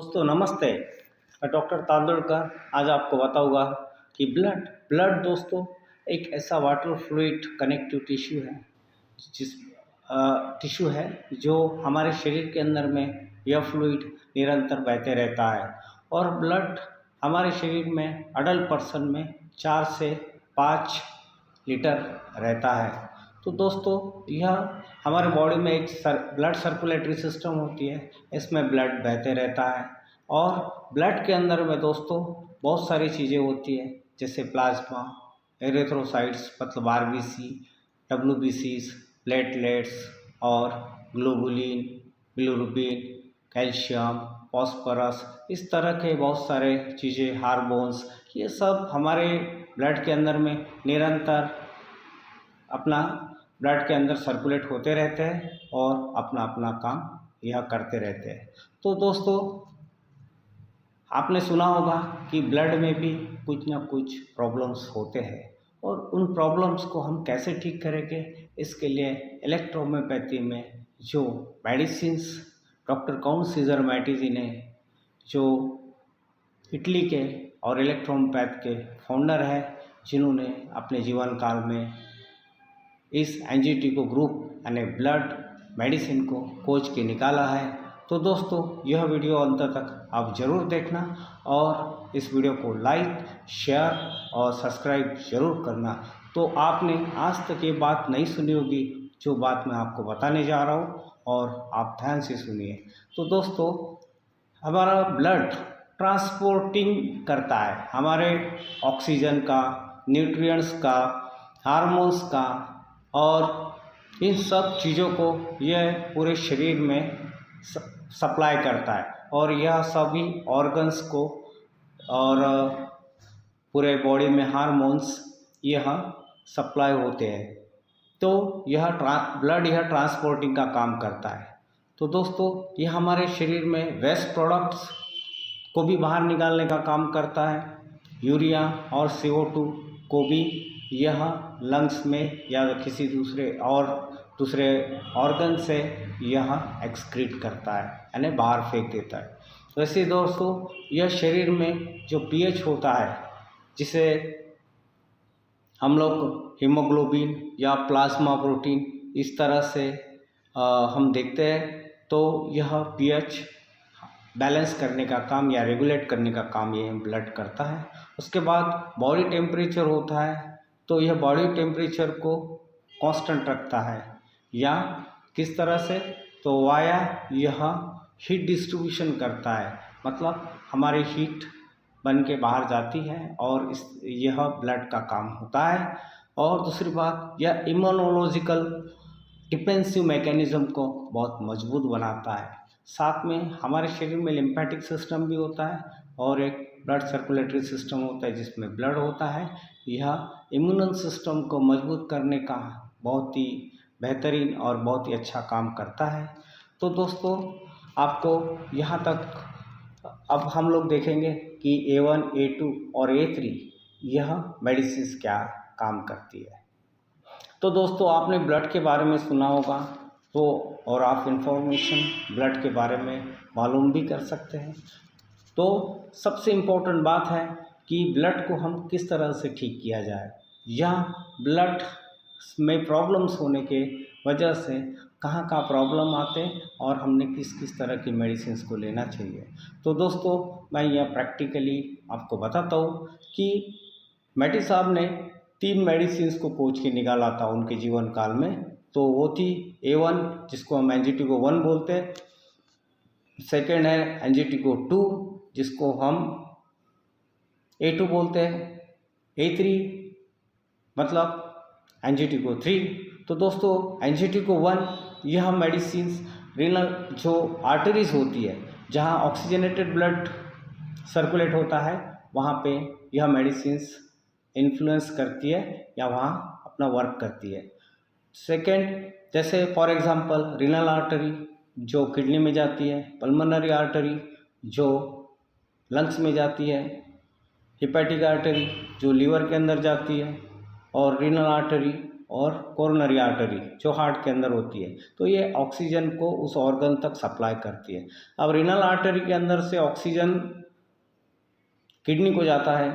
दोस्तों नमस्ते। मैं डॉक्टर तांदुलकर आज आपको बताऊंगा कि ब्लड ब्लड दोस्तों एक ऐसा वाटर फ्लूइड कनेक्टिव जिस टिश्यू है जो हमारे शरीर के अंदर में यह फ्लूइड निरंतर बहते रहता है। और ब्लड हमारे शरीर में अडल्ट पर्सन में 4 से 5 लीटर रहता है। तो दोस्तों यह हमारे बॉडी में एक ब्लड सर्कुलेटरी सिस्टम होती है, इसमें ब्लड बहते रहता है। और ब्लड के अंदर में दोस्तों बहुत सारी चीज़ें होती हैं, जैसे प्लाज्मा, एरिथ्रोसाइट्स मतलब आरबीसी, डब्ल्यूबीसीज, प्लेटलेट्स और ग्लोबुलिन, बिलिरुबिन, कैल्शियम, फॉस्फोरस, इस तरह के बहुत सारे चीज़ें, हार्मोन्स, ये सब हमारे ब्लड के अंदर में निरंतर अपना ब्लड के अंदर सर्कुलेट होते रहते हैं और अपना अपना काम यह करते रहते हैं। तो दोस्तों आपने सुना होगा कि ब्लड में भी कुछ ना कुछ प्रॉब्लम्स होते हैं, और उन प्रॉब्लम्स को हम कैसे ठीक करेंगे, इसके लिए इलेक्ट्रोहोम्योपैथी में जो मेडिसिन्स डॉक्टर काउंट सीजर मैटिजी ने, जो इटली के और इलेक्ट्रोहोम्योपैथ के फाउंडर है, जिन्होंने अपने जीवन काल में इस एनजीटी ग्रुप यानी ब्लड मेडिसिन को खोज के निकाला है। तो दोस्तों यह वीडियो अंत तक आप ज़रूर देखना और इस वीडियो को लाइक, शेयर और सब्सक्राइब ज़रूर करना। तो आपने आज तक ये बात नहीं सुनी होगी जो बात मैं आपको बताने जा रहा हूँ, और आप ध्यान से सुनिए। तो दोस्तों हमारा ब्लड ट्रांसपोर्टिंग करता है हमारे ऑक्सीजन का, न्यूट्रिएंट्स का, हार्मोन्स का, और इन सब चीज़ों को यह पूरे शरीर में सप्लाई करता है। और यह सभी ऑर्गन्स को और पूरे बॉडी में हार्मोन्स यह सप्लाई होते हैं। तो यह ब्लड यह ट्रांसपोर्टिंग का काम करता है। तो दोस्तों यह हमारे शरीर में वेस्ट प्रोडक्ट्स को भी बाहर निकालने का काम करता है। यूरिया और CO2 को भी यह लंग्स में या किसी दूसरे ऑर्गन से यह एक्सक्रीट करता है, यानी बाहर फेंक देता है। वैसे दोस्तों यह शरीर में जो पीएच होता है, जिसे हम लोग हीमोग्लोबिन या प्लाज्मा प्रोटीन इस तरह से हम देखते हैं, तो यह पीएच बैलेंस करने का काम या रेगुलेट करने का काम ये ब्लड करता है। उसके बाद बॉडी टेम्परेचर होता है, तो यह बॉडी टेम्परेचर को कांस्टेंट रखता है, या किस तरह से, तो वाया यह हीट डिस्ट्रीब्यूशन करता है, मतलब हमारी हीट बन के बाहर जाती है और यह ब्लड का काम होता है। और दूसरी बात, यह इम्यूनोलॉजिकल डिफेंसिव मैकेनिज्म को बहुत मजबूत बनाता है। साथ में हमारे शरीर में लिम्फेटिक सिस्टम भी होता है और एक ब्लड सर्कुलेटरी सिस्टम होता है जिसमें ब्लड होता है। यह इम्यून सिस्टम को मजबूत करने का बहुत ही बेहतरीन और बहुत ही अच्छा काम करता है। तो दोस्तों आपको यहाँ तक अब हम लोग देखेंगे कि A1, A2 और A3 यह मेडिसिन क्या काम करती है। तो दोस्तों आपने ब्लड के बारे में सुना होगा, तो और आप इंफॉर्मेशन ब्लड के बारे में मालूम भी कर सकते हैं। तो सबसे इम्पोर्टेंट बात है कि ब्लड को हम किस तरह से ठीक किया जाए, या ब्लड में प्रॉब्लम्स होने के वजह से कहाँ कहाँ प्रॉब्लम आते हैं और हमने किस किस तरह की मेडिसिन को लेना चाहिए। तो दोस्तों मैं यह प्रैक्टिकली आपको बताता हूँ कि मैटी साहब ने 3 मेडिसिन को खोज के निकाला था उनके जीवन काल में। तो वो थी A1 जिसको हम एनजीटी 1 बोलते हैं, सेकेंड है एनजीटी 2 जिसको हम A2 बोलते हैं, A3 मतलब एनजीटी 3। तो दोस्तों एनजीटी 1 यह मेडिसिन रीनल जो आर्टरीज होती है, जहाँ ऑक्सीजनेटेड ब्लड सर्कुलेट होता है, वहाँ पे यह मेडिसिन इन्फ्लुएंस करती है या वहाँ अपना वर्क करती है। सेकेंड, जैसे फॉर एग्जांपल रीनल आर्टरी जो किडनी में जाती है, पल्मोनरी आर्टरी जो लंग्स में जाती है, हिपैटिक आर्टरी जो लीवर के अंदर जाती है, और रीनल आर्टरी और कोरोनरी आर्टरी जो हार्ट के अंदर होती है, तो ये ऑक्सीजन को उस ऑर्गन तक सप्लाई करती है। अब रीनल आर्टरी के अंदर से ऑक्सीजन किडनी को जाता है।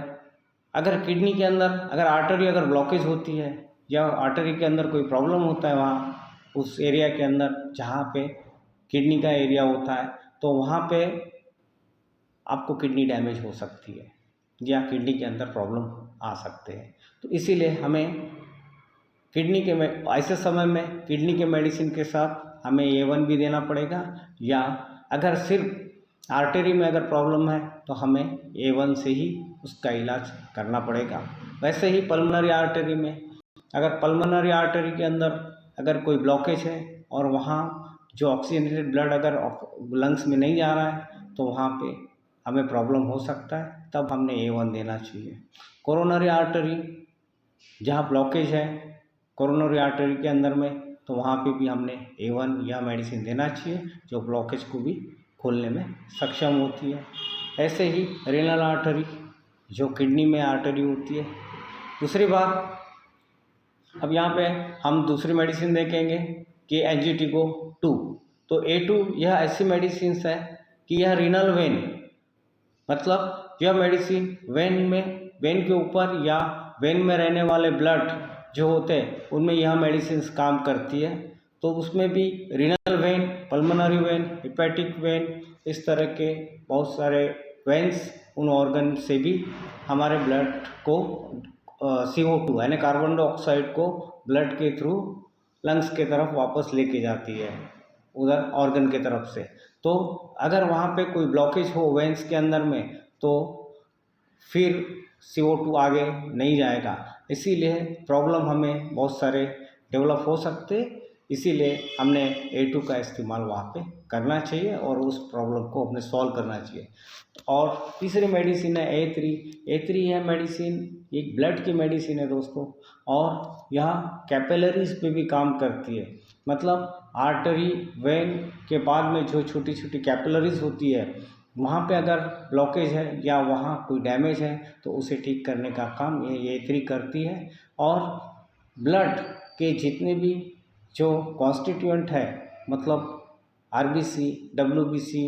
अगर किडनी के अंदर अगर आर्टरी अगर ब्लॉकेज होती है या आर्टरी के अंदर कोई प्रॉब्लम होता है वहाँ उस एरिया के अंदर जहाँ पे किडनी का एरिया होता है, तो वहाँ पे आपको किडनी डैमेज हो सकती है या किडनी के अंदर प्रॉब्लम आ सकते हैं। तो इसीलिए हमें किडनी के ऐसे समय में किडनी के मेडिसिन के साथ हमें A1 भी देना पड़ेगा, या अगर सिर्फ आर्टरी में अगर प्रॉब्लम है तो हमें A1 से ही उसका इलाज करना पड़ेगा। वैसे ही पल्मोनरी आर्टरी में अगर पल्मोनरी आर्टरी के अंदर अगर कोई ब्लॉकेज है और वहाँ जो ऑक्सीजनेटेड ब्लड अगर लंग्स में नहीं जा रहा है तो वहाँ पे हमें प्रॉब्लम हो सकता है, तब हमने A1 देना चाहिए। कोरोनरी आर्टरी जहाँ ब्लॉकेज है कोरोनरी आर्टरी के अंदर में, तो वहाँ पे भी हमने A1 या मेडिसिन देना चाहिए जो ब्लॉकेज को भी खोलने में सक्षम होती है। ऐसे ही रीनल आर्टरी जो किडनी में आर्टरी होती है। दूसरी बात, अब यहाँ पे हम दूसरी मेडिसिन देखेंगे कि एंजियोटेंसिन 2। तो A2 यह ऐसी मेडिसिन है कि यह रीनल वेन, मतलब यह मेडिसिन वेन के ऊपर या वेन में रहने वाले ब्लड जो होते हैं उनमें यह मेडिसिन काम करती है। तो उसमें भी renal vein, pulmonary vein, hepatic when, इस तरह के बहुत सारे वेन्स उन ऑर्गन से भी हमारे ब्लड को CO2 यानी कार्बन डाइऑक्साइड को ब्लड के थ्रू लंग्स के तरफ वापस लेके जाती है उधर ऑर्गन के तरफ से। तो अगर वहाँ पे कोई ब्लॉकेज हो वेंस के अंदर में तो फिर CO2 आगे नहीं जाएगा, इसीलिए प्रॉब्लम हमें बहुत सारे डेवलप हो सकते। इसीलिए हमने A2 का इस्तेमाल वहाँ पे करना चाहिए और उस प्रॉब्लम को अपने सॉल्व करना चाहिए। और तीसरी मेडिसिन है A3 यह मेडिसिन एक ब्लड की मेडिसिन है दोस्तों, और यह कैपिलरीज पे भी काम करती है। मतलब आर्टरी वेन के बाद में जो छोटी छोटी कैपिलरीज होती है वहाँ पे अगर ब्लॉकेज है या वहाँ कोई डैमेज है तो उसे ठीक करने का काम ये A3 करती है। और ब्लड के जितने भी जो कॉन्स्टिट्यूएंट है, मतलब RBC, WBC,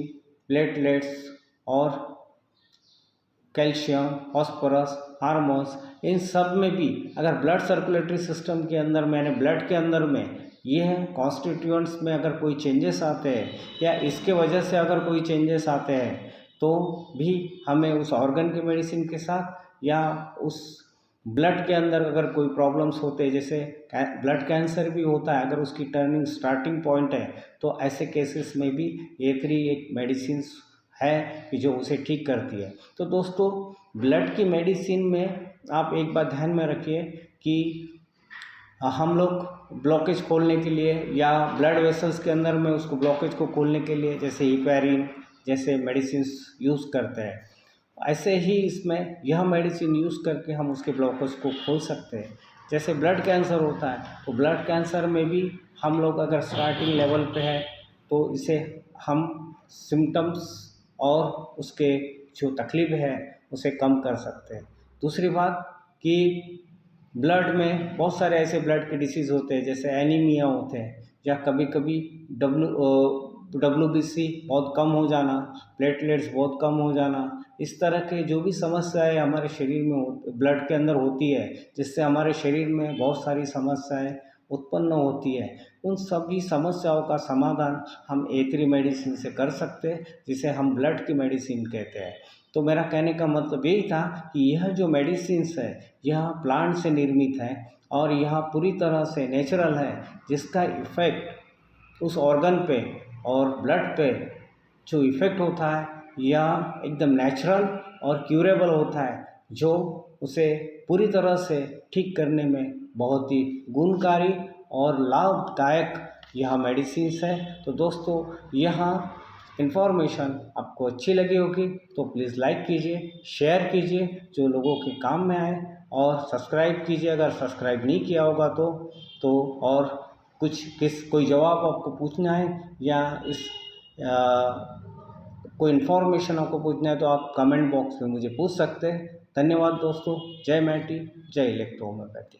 प्लेटलेट्स और कैल्शियम, फॉस्फोरस, हार्मोन्स, इन सब में भी अगर ब्लड सर्कुलेटरी सिस्टम के अंदर में ब्लड के अंदर में यह कॉन्स्टिट्यूएंट्स में अगर कोई चेंजेस आते हैं या इसके वजह से अगर कोई चेंजेस आते हैं तो भी हमें उस ऑर्गन के मेडिसिन के साथ या उस ब्लड के अंदर अगर कोई प्रॉब्लम्स होते हैं, जैसे ब्लड कैंसर भी होता है, अगर उसकी टर्निंग स्टार्टिंग पॉइंट है तो ऐसे केसेस में भी A3 एक मेडिसिन है कि जो उसे ठीक करती है। तो दोस्तों ब्लड की मेडिसिन में आप एक बात ध्यान में रखिए कि हम लोग ब्लॉकेज खोलने के लिए या ब्लड वेसल्स के अंदर में उसको ब्लॉकेज को खोलने के लिए जैसे हिपैरिन जैसे मेडिसिन यूज़ करते हैं, ऐसे ही इसमें यह मेडिसिन यूज़ करके हम उसके ब्लॉकेज को खोल सकते हैं। जैसे ब्लड कैंसर होता है तो ब्लड कैंसर में भी हम लोग अगर स्टार्टिंग लेवल पे है तो इसे हम सिम्टम्स और उसके जो तकलीफ है उसे कम कर सकते हैं। दूसरी बात कि ब्लड में बहुत सारे ऐसे ब्लड के डिसीज़ होते हैं जैसे एनीमिया होते हैं, या कभी कभी WBC बहुत कम हो जाना, प्लेटलेट्स बहुत कम हो जाना, इस तरह के जो भी समस्याएं हमारे शरीर में ब्लड के अंदर होती है जिससे हमारे शरीर में बहुत सारी समस्याएं उत्पन्न होती है, उन सभी समस्याओं का समाधान हम A3 मेडिसिन से कर सकते हैं, जिसे हम ब्लड की मेडिसिन कहते हैं। तो मेरा कहने का मतलब यही था कि यह जो मेडिसिन्स है यह प्लांट से निर्मित है और यह पूरी तरह से नेचुरल है, जिसका इफ़ेक्ट उस ऑर्गन पे और ब्लड पे जो इफ़ेक्ट होता है यह एकदम नेचुरल और क्यूरेबल होता है, जो उसे पूरी तरह से ठीक करने में बहुत ही गुणकारी और लाभदायक यह मेडिसिन्स है। तो दोस्तों यह इन्फॉर्मेशन आपको अच्छी लगी होगी तो प्लीज़ लाइक कीजिए, शेयर कीजिए जो लोगों के काम में आए, और सब्सक्राइब कीजिए अगर सब्सक्राइब नहीं किया होगा तो और कोई जवाब आपको पूछना है या कोई इन्फॉर्मेशन आपको पूछना है तो आप कमेंट बॉक्स में मुझे पूछ सकते हैं। धन्यवाद दोस्तों। जय मैटी, जय इलेक्ट्रो होम्योपैथी।